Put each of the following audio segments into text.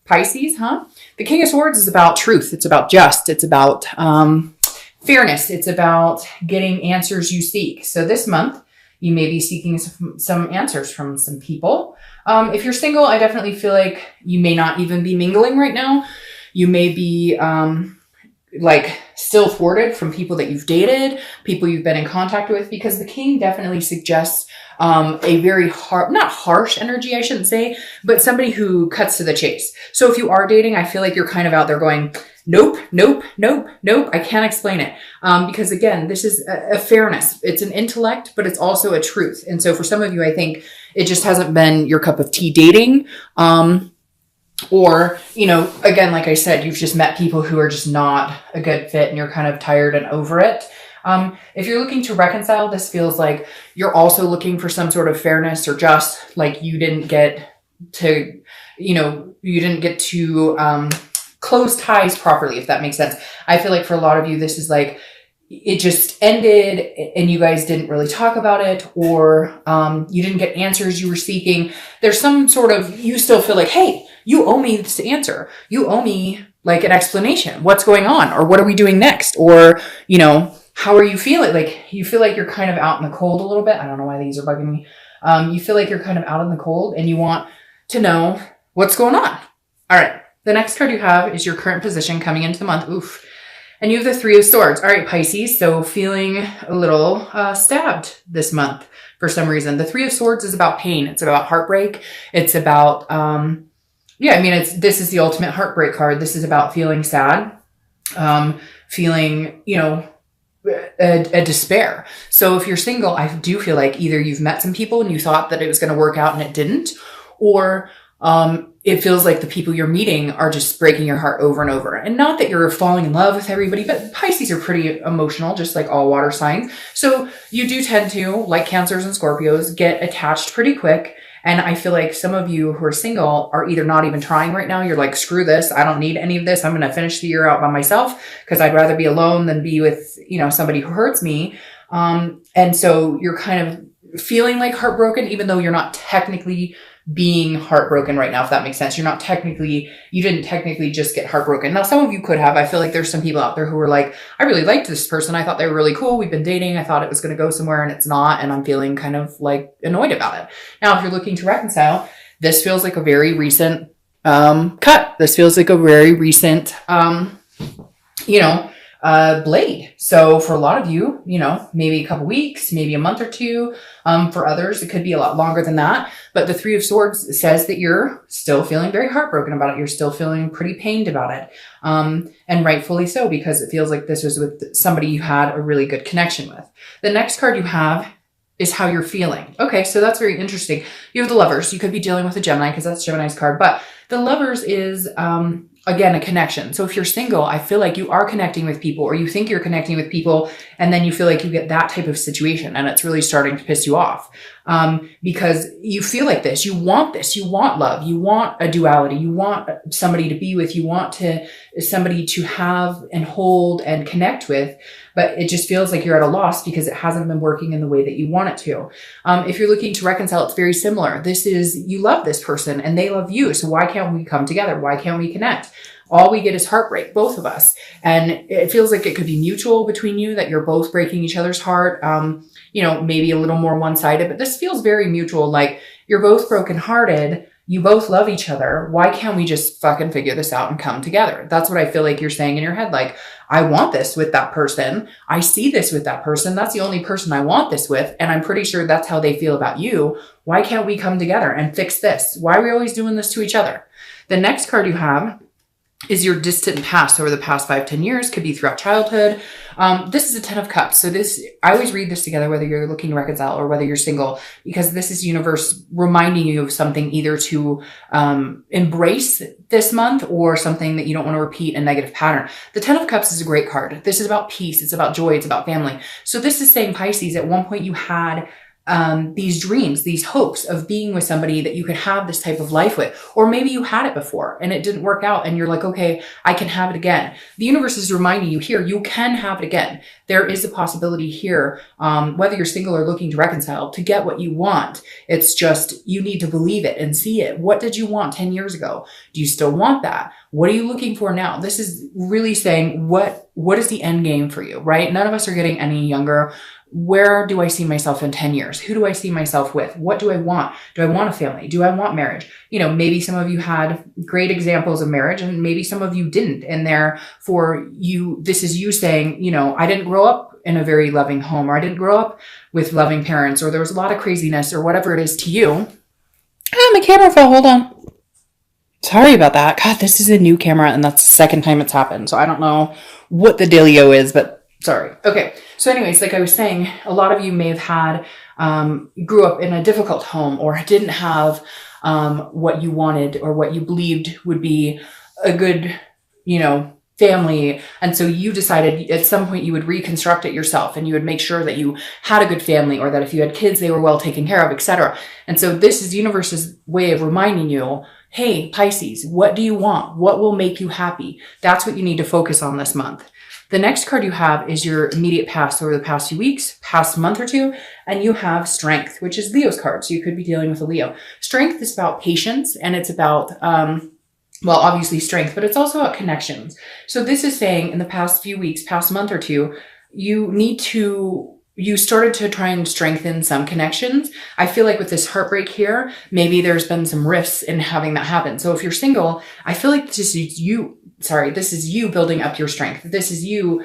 Pisces, huh? The King of Swords is about truth. It's about just. It's about fairness. It's about getting answers you seek. So this month, you may be seeking some answers from some people. If you're single, I definitely feel like you may not even be mingling right now. You may be like still thwarted from people that you've dated, people you've been in contact with, because the King definitely suggests a very not harsh energy, I shouldn't say, but somebody who cuts to the chase. So if you are dating, I feel like you're kind of out there going, nope, nope, nope, nope. I can't explain it. Because again, this is a fairness. It's an intellect, but it's also a truth. And so for some of you, I think it just hasn't been your cup of tea dating. Or, you know, again, like I said, you've just met people who are just not a good fit and you're kind of tired and over it. If you're looking to reconcile, this feels like you're also looking for some sort of fairness or just like you didn't get to, close ties properly, if that makes sense. I feel like for a lot of you, this is like, it just ended and you guys didn't really talk about it, or you didn't get answers you were seeking. There's some sort of, you still feel like, hey, you owe me this answer. You owe me like an explanation. What's going on? Or what are we doing next? Or, you know, how are you feeling? Like you feel like you're kind of out in the cold a little bit. I don't know why these are bugging me. You feel like you're kind of out in the cold and you want to know what's going on. All right. The next card you have is your current position coming into the month. Oof. And you have the Three of Swords. All right, Pisces. So feeling a little stabbed this month for some reason. The Three of Swords is about pain. It's about heartbreak. It's about, this is the ultimate heartbreak card. This is about feeling sad, feeling, a despair. So if you're single, I do feel like either you've met some people and you thought that it was going to work out and it didn't, or it feels like the people you're meeting are just breaking your heart over and over. And not that you're falling in love with everybody, but Pisces are pretty emotional, just like all water signs. So you do tend to, like Cancers and Scorpios, get attached pretty quick. And I feel like some of you who are single are either not even trying right now. You're like, screw this. I don't need any of this. I'm going to finish the year out by myself because I'd rather be alone than be with, somebody who hurts me. And so you're kind of feeling like heartbroken, even though you're not technically being heartbroken right now, if that makes sense. You didn't technically just get heartbroken. Now, some of you could have. I feel like there's some people out there who are like, I really liked this person. I thought they were really cool. We've been dating. I thought it was going to go somewhere and it's not. And I'm feeling kind of like annoyed about it. Now, if you're looking to reconcile, this feels like a very recent cut. This feels like a very recent, blade. So for a lot of you, maybe a couple weeks, maybe a month or two. For others, it could be a lot longer than that. But the Three of Swords says that you're still feeling very heartbroken about it. You're still feeling pretty pained about it. And rightfully so, because it feels like this was with somebody you had a really good connection with. The next card you have is how you're feeling. Okay, so that's very interesting. You have the Lovers. You could be dealing with a Gemini because that's Gemini's card. But the Lovers is, again, a connection. So if you're single, I feel like you are connecting with people, or you think you're connecting with people, and then you feel like you get that type of situation and it's really starting to piss you off. Because you feel like this, you want love, you want a duality, you want somebody to be with, you want somebody to have and hold and connect with, but it just feels like you're at a loss because it hasn't been working in the way that you want it to. If you're looking to reconcile, it's very similar. This is, you love this person and they love you. So why can't we come together? Why can't we connect? All we get is heartbreak, both of us. And it feels like it could be mutual between you, that you're both breaking each other's heart. Maybe a little more one-sided, but this feels very mutual. Like you're both brokenhearted. You both love each other. Why can't we just fucking figure this out and come together? That's what I feel like you're saying in your head. Like, I want this with that person. I see this with that person. That's the only person I want this with. And I'm pretty sure that's how they feel about you. Why can't we come together and fix this? Why are we always doing this to each other? The next card you have is your distant past over the past 5-10 years, could be throughout childhood. This is a 10 of cups. So I always read this together, whether you're looking to reconcile or whether you're single, because this is universe reminding you of something either to embrace this month or something that you don't want to repeat a negative pattern. The 10 of cups is a great card. This is about peace. It's about joy. It's about family. So this is saying, Pisces, at one point you had these dreams, these hopes of being with somebody that you could have this type of life with. Or maybe you had it before and it didn't work out and you're like, okay, I can have it again. The universe is reminding you here, you can have it again. There is a possibility here, whether you're single or looking to reconcile, to get what you want. It's just, you need to believe it and see it. What did you want 10 years ago? Do you still want that? What are you looking for now? This is really saying, what is the end game for you, right? None of us are getting any younger. Where do I see myself in 10 years? Who do I see myself with? What do I want? Do I want a family? Do I want marriage? You know, maybe some of you had great examples of marriage and maybe some of you didn't. And therefore this is you saying, you know, I didn't grow up in a very loving home, or I didn't grow up with loving parents, or there was a lot of craziness, or whatever it is to you. Oh, my camera fell. Hold on. Sorry about that. God, this is a new camera and that's the second time it's happened. So I don't know what the dealio is, but sorry. Okay. So anyways, like I was saying, a lot of you may have grew up in a difficult home or didn't have what you wanted or what you believed would be a good, you know, family. And so you decided at some point you would reconstruct it yourself and you would make sure that you had a good family, or that if you had kids, they were well taken care of, etc. And so this is the universe's way of reminding you, hey, Pisces, what do you want? What will make you happy? That's what you need to focus on this month. The next card you have is your immediate past over the past few weeks, past month or two, and you have Strength, which is Leo's card. So you could be dealing with a Leo. Strength is about patience, and it's about, well, obviously strength, but it's also about connections. So this is saying in the past few weeks, past month or two, you started to try and strengthen some connections. I feel like with this heartbreak here, maybe there's been some rifts in having that happen. So if you're single, I feel like this is you building up your strength. This is you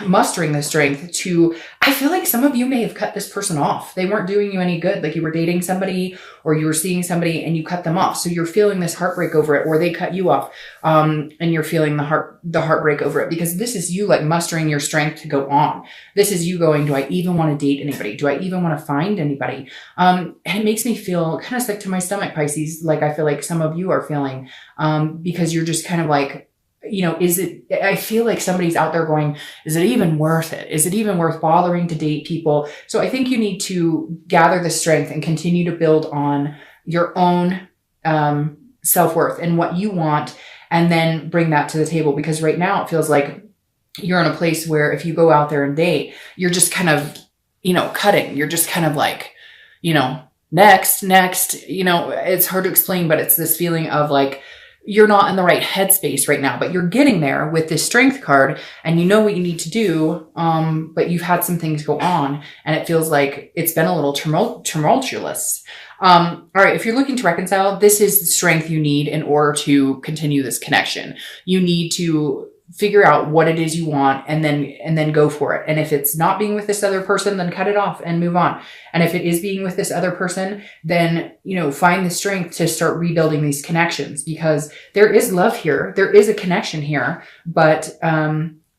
mustering the strength to, I feel like some of you may have cut this person off. They weren't doing you any good. Like you were dating somebody or you were seeing somebody and you cut them off. So you're feeling this heartbreak over it, or they cut you off. And you're feeling the heartbreak over it, because this is you like mustering your strength to go on. This is you going, do I even want to date anybody? Do I even want to find anybody? And it makes me feel kind of sick to my stomach, Pisces. Like I feel like some of you are feeling, because you're just kind of like, you know, I feel like somebody's out there going, is it even worth it? Is it even worth bothering to date people? So I think you need to gather the strength and continue to build on your own self-worth and what you want, and then bring that to the table. Because right now it feels like you're in a place where if you go out there and date, you're just kind of, you know, cutting. You're just kind of like, you know, next, you know, it's hard to explain, but it's this feeling of like, you're not in the right headspace right now, but you're getting there with this Strength card and you know what you need to do. But you've had some things go on and it feels like it's been a little tumultuous. All right. If you're looking to reconcile, this is the strength you need in order to continue this connection. You need to figure out what it is you want and then go for it. And if it's not being with this other person, then cut it off and move on. And if it is being with this other person, then, you know, find the strength to start rebuilding these connections, because there is love here. There is a connection here, but,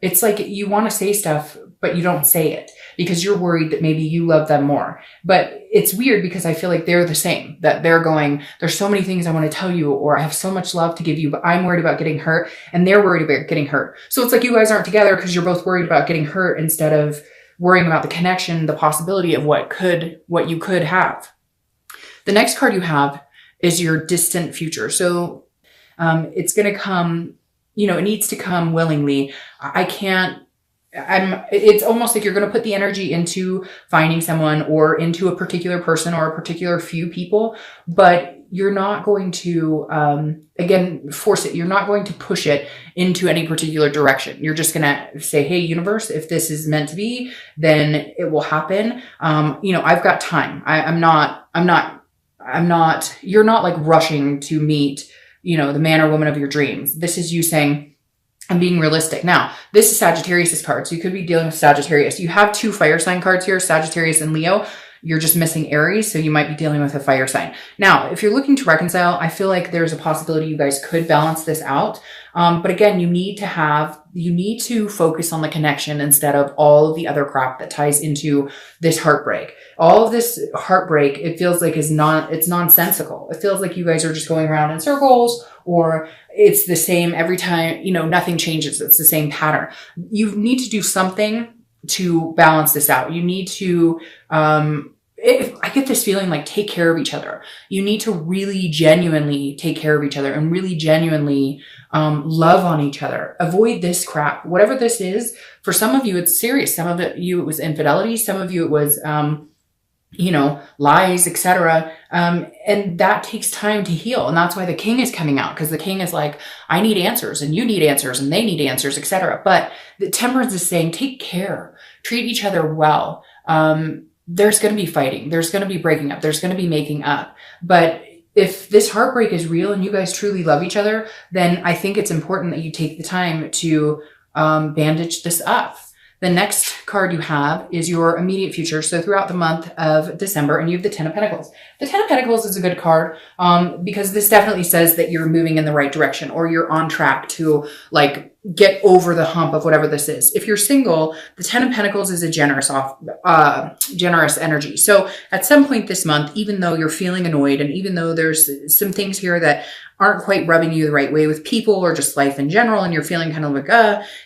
it's like you want to say stuff, but you don't say it because you're worried that maybe you love them more. But it's weird because I feel like they're the same, that they're going, there's so many things I want to tell you, or I have so much love to give you, but I'm worried about getting hurt and they're worried about getting hurt. So it's like you guys aren't together because you're both worried about getting hurt instead of worrying about the connection, the possibility of what you could have. The next card you have is your distant future. So it's going to come, you know, it needs to come willingly. It's almost like you're going to put the energy into finding someone or into a particular person or a particular few people, but you're not going to, again, force it. You're not going to push it into any particular direction. You're just going to say, hey, universe, if this is meant to be, then it will happen. You know, I've got time. You're not like rushing to meet, you know, the man or woman of your dreams. This is you saying, I'm being realistic. Now, this is Sagittarius's card. So you could be dealing with Sagittarius. You have two fire sign cards here, Sagittarius and Leo. You're just missing Aries. So you might be dealing with a fire sign. Now, if you're looking to reconcile, I feel like there's a possibility you guys could balance this out. But again, you need to focus on the connection instead of all of the other crap that ties into this heartbreak. All of this heartbreak, it feels like it's nonsensical. It feels like you guys are just going around in circles, or it's the same every time, you know, nothing changes. It's the same pattern. You need to do something to balance this out. You need to, I get this feeling like take care of each other. You need to really genuinely take care of each other and really genuinely love on each other. Avoid this crap. Whatever this is, for some of you, it's serious. Some of it was infidelity. Some of you, it was, lies, etc. And that takes time to heal. And that's why the king is coming out, because the king is like, I need answers and you need answers and they need answers, etc. But the temperance is saying, take care, treat each other well. There's going to be fighting. There's going to be breaking up. There's going to be making up. But if this heartbreak is real and you guys truly love each other, then I think it's important that you take the time to bandage this up. The next card you have is your immediate future. So throughout the month of December, and you have the Ten of Pentacles. The Ten of Pentacles is a good card because this definitely says that you're moving in the right direction, or you're on track to like get over the hump of whatever this is. If you're single, the Ten of Pentacles is a generous energy. So at some point this month, even though you're feeling annoyed, and even though there's some things here that aren't quite rubbing you the right way with people or just life in general, and you're feeling kind of like,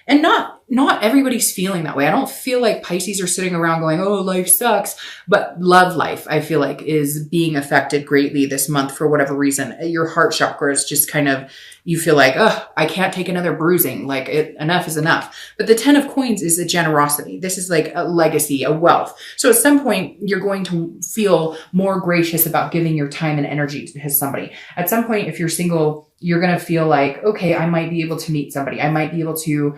and not everybody's feeling that way. I don't feel like Pisces are sitting around going, oh, life sucks. But love life, I feel like, is being affected greatly this month for whatever reason. Your heart chakra is just kind of, you feel like, oh, I can't take another bruising. Like enough is enough. But the Ten of Coins is a generosity. This is like a legacy, a wealth. So at some point, you're going to feel more gracious about giving your time and energy to somebody. At some point, if you're single, you're going to feel like, okay, I might be able to meet somebody. I might be able to,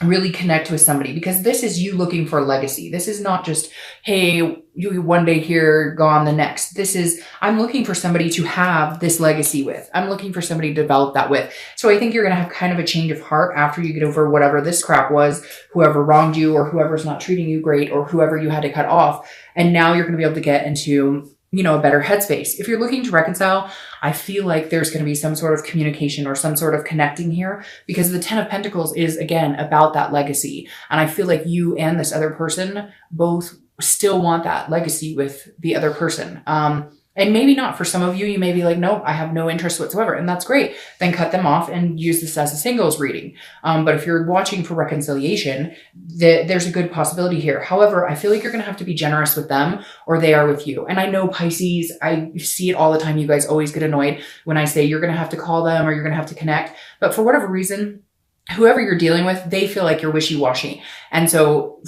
really connect with somebody, because this is you looking for a legacy. This is not just, hey, you one day here, gone the next. This is, I'm looking for somebody to have this legacy with. I'm looking for somebody to develop that with. So I think you're going to have kind of a change of heart after you get over whatever this crap was, whoever wronged you, or whoever's not treating you great, or whoever you had to cut off. And now you're going to be able to get into, a better headspace. If you're looking to reconcile, I feel like there's going to be some sort of communication or some sort of connecting here, because the Ten of Pentacles is, again, about that legacy. And I feel like you and this other person both still want that legacy with the other person. And maybe not for some of you, you may be like, nope, I have no interest whatsoever. And that's great. Then cut them off and use this as a singles reading. But if you're watching for reconciliation, there's a good possibility here. However, I feel like you're going to have to be generous with them, or they are with you. And I know Pisces, I see it all the time. You guys always get annoyed when I say you're going to have to call them or you're going to have to connect. But for whatever reason, whoever you're dealing with, they feel like you're wishy-washy. And so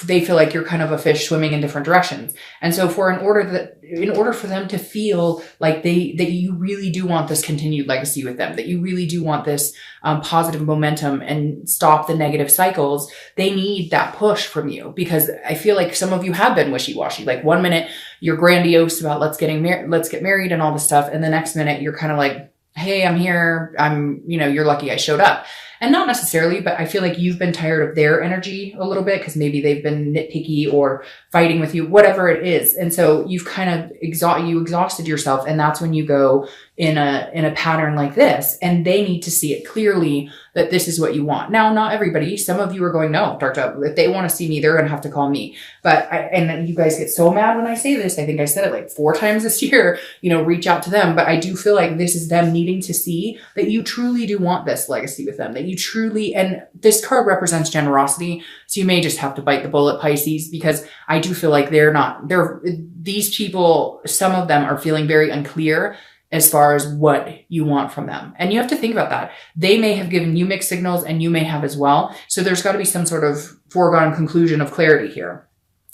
they feel like you're kind of a fish swimming in different directions. And so in order for them to feel like that you really do want this continued legacy with them, that you really do want this positive momentum and stop the negative cycles, they need that push from you. Because I feel like some of you have been wishy-washy. Like one minute you're grandiose about let's get married and all this stuff. And the next minute you're kind of like, hey, I'm here. You're lucky I showed up. And not necessarily, but I feel like you've been tired of their energy a little bit, because maybe they've been nitpicky or fighting with you, whatever it is. And so you've kind of exhausted yourself. And that's when you go in a pattern like this, and they need to see it clearly that this is what you want. Now, not everybody, some of you are going, no, Dark Dove, if they want to see me, they're going to have to call me. And then you guys get so mad when I say this. I think I said it like 4 times this year, reach out to them. But I do feel like this is them needing to see that you truly do want this legacy with them, that you truly, and this card represents generosity. So you may just have to bite the bullet, Pisces, because I do feel like these people, some of them are feeling very unclear as far as what you want from them. And you have to think about that. They may have given you mixed signals, and you may have as well. So there's got to be some sort of foregone conclusion of clarity here.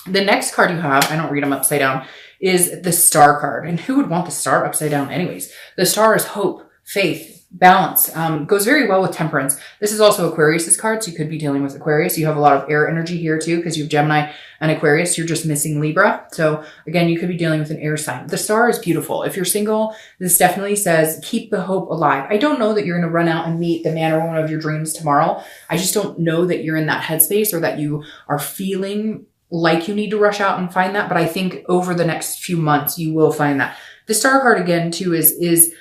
The next card you have, I don't read them upside down, is the Star card. And who would want the Star upside down anyways? The Star is hope, faith, balance, goes very well with Temperance. This is also Aquarius's card, so you could be dealing with Aquarius. You have a lot of air energy here too, because you have Gemini and Aquarius. You're just missing Libra. So again, you could be dealing with an air sign. The Star is beautiful. If you're single, this definitely says keep the hope alive. I don't know that you're going to run out and meet the man or woman of your dreams tomorrow. I just don't know that you're in that headspace, or that you are feeling like you need to rush out and find that. But I think over the next few months, you will find that. The Star card again too is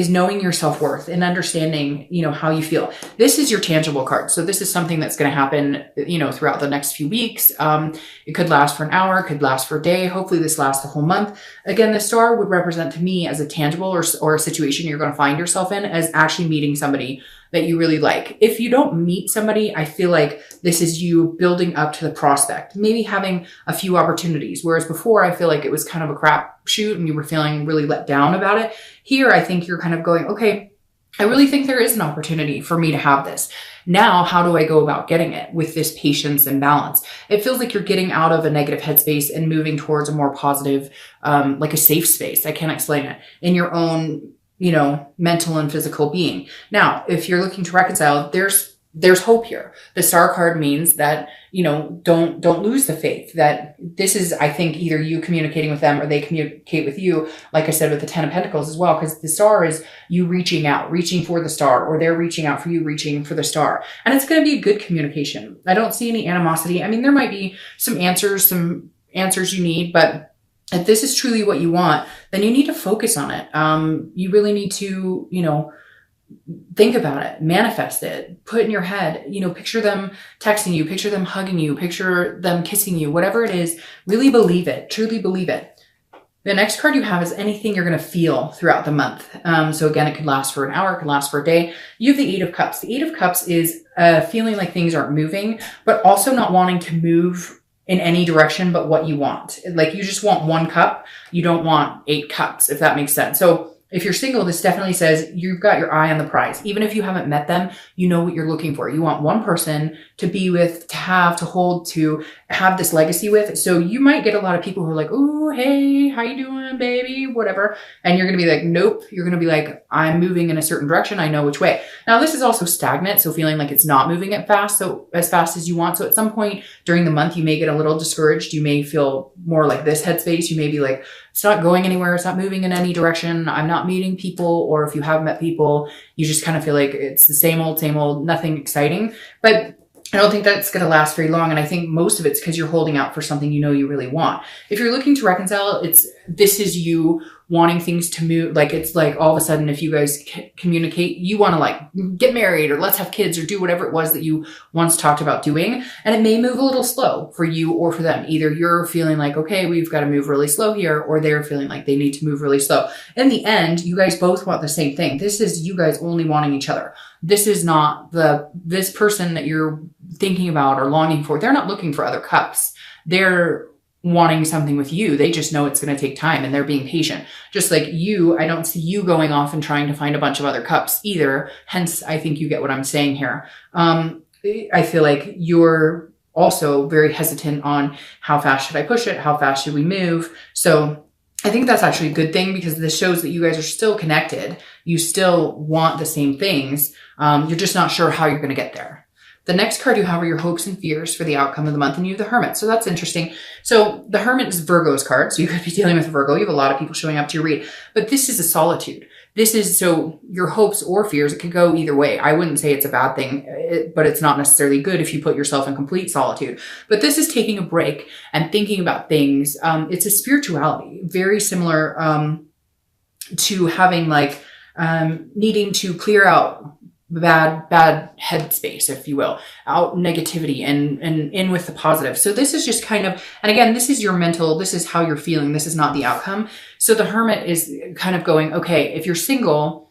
knowing your self-worth and understanding, how you feel. This is your tangible card. So this is something that's going to happen, throughout the next few weeks. It could last for an hour, could last for a day. Hopefully this lasts the whole month. Again, the Star would represent to me as a tangible or a situation you're going to find yourself in, as actually meeting somebody that you really like. If you don't meet somebody, I feel like this is you building up to the prospect, maybe having a few opportunities. Whereas before, I feel like it was kind of a crap shoot and you were feeling really let down about it. Here, I think you're kind of going, okay, I really think there is an opportunity for me to have this. Now, how do I go about getting it with this patience and balance? It feels like you're getting out of a negative headspace and moving towards a more positive, like a safe space. I can't explain it, in your own, mental and physical being. Now, if you're looking to reconcile, there's hope here. The Star card means that, don't lose the faith, that this is, I think, either you communicating with them or they communicate with you. Like I said, with the 10 of Pentacles as well, because the Star is you reaching out, reaching for the Star, or they're reaching out for you, reaching for the Star. And it's going to be a good communication. I don't see any animosity. I mean, there might be some answers you need, but if this is truly what you want, then you need to focus on it. You really need to, think about it, manifest it, put in your head, picture them texting you, picture them hugging you, picture them kissing you, whatever it is, really believe it, truly believe it. The next card you have is anything you're going to feel throughout the month. So again, it could last for an hour, it could last for a day. You have the 8 of Cups. The 8 of Cups is feeling like things aren't moving, but also not wanting to move in any direction but what you want. Like you just want 1 cup. You don't want 8 cups, if that makes sense. So if you're single, this definitely says you've got your eye on the prize. Even if you haven't met them, you know what you're looking for. You want one person to be with, to have, to hold, to have this legacy with. So you might get a lot of people who are like, oh, hey, how you doing, baby? Whatever. And you're going to be like, nope. You're going to be like, I'm moving in a certain direction. I know which way. Now, this is also stagnant. So feeling like it's not moving as fast as you want. So at some point during the month, you may get a little discouraged. You may feel more like this headspace. You may be like, it's not going anywhere. It's not moving in any direction. I'm not meeting people. Or if you have met people, you just kind of feel like it's the same old, nothing exciting. But I don't think that's going to last very long. And I think most of it's because you're holding out for something you really want. If you're looking to reconcile, this is you wanting things to move. Like, it's like all of a sudden, if you guys communicate, you want to like get married or let's have kids or do whatever it was that you once talked about doing. And it may move a little slow for you or for them. Either you're feeling like, okay, we've got to move really slow here, or they're feeling like they need to move really slow. In the end, you guys both want the same thing. This is you guys only wanting each other. This is not this person that you're thinking about or longing for. They're not looking for other cups. They're wanting something with you. They just know it's going to take time and they're being patient. Just like you, I don't see you going off and trying to find a bunch of other cups either. Hence, I think you get what I'm saying here. I feel like you're also very hesitant on how fast should I push it? How fast should we move? So I think that's actually a good thing because this shows that you guys are still connected. You still want the same things. You're just not sure how you're going to get there. The next card you have are your hopes and fears for the outcome of the month, and you have the Hermit. So that's interesting. So the Hermit is Virgo's card. So you could be dealing with Virgo. You have a lot of people showing up to your read, but this is a solitude. This is so your hopes or fears. It could go either way. I wouldn't say it's a bad thing, but it's not necessarily good if you put yourself in complete solitude. But this is taking a break and thinking about things. It's a spirituality, very similar to having like needing to clear out bad headspace, if you will, out negativity and in with the positive. So this is just kind of, and again, this is your mental, this is how you're feeling. This is not the outcome. So the Hermit is kind of going, okay, if you're single,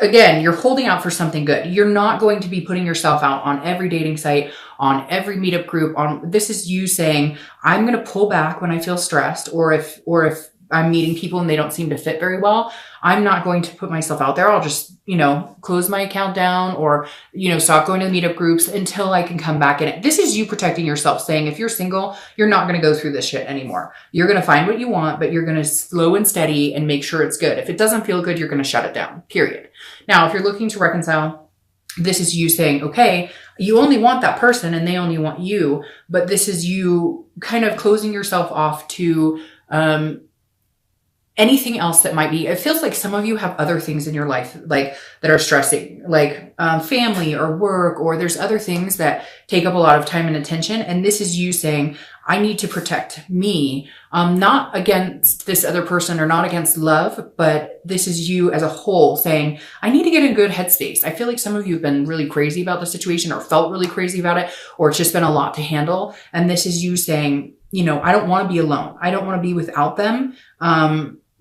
again, you're holding out for something good. You're not going to be putting yourself out on every dating site, on every meetup group. This is you saying, I'm going to pull back when I feel stressed, or if I'm meeting people and they don't seem to fit very well, I'm not going to put myself out there. I'll just, close my account down or, stop going to the meetup groups until I can come back in it. This is you protecting yourself, saying if you're single, you're not going to go through this shit anymore. You're going to find what you want, but you're going to slow and steady and make sure it's good. If it doesn't feel good, you're going to shut it down, period. Now, if you're looking to reconcile, this is you saying, okay, you only want that person and they only want you, but this is you kind of closing yourself off to, anything else that might be, it feels like some of you have other things in your life, like that are stressing, like family or work, or there's other things that take up a lot of time and attention. And this is you saying, I need to protect me, not against this other person or not against love, but this is you as a whole saying, I need to get in a good headspace. I feel like some of you have been really crazy about the situation or felt really crazy about it, or it's just been a lot to handle. And this is you saying, I don't want to be alone. I don't want to be without them.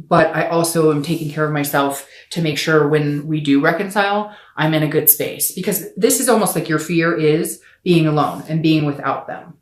but I also am taking care of myself to make sure when we do reconcile, I'm in a good space, because this is almost like your fear is being alone and being without them.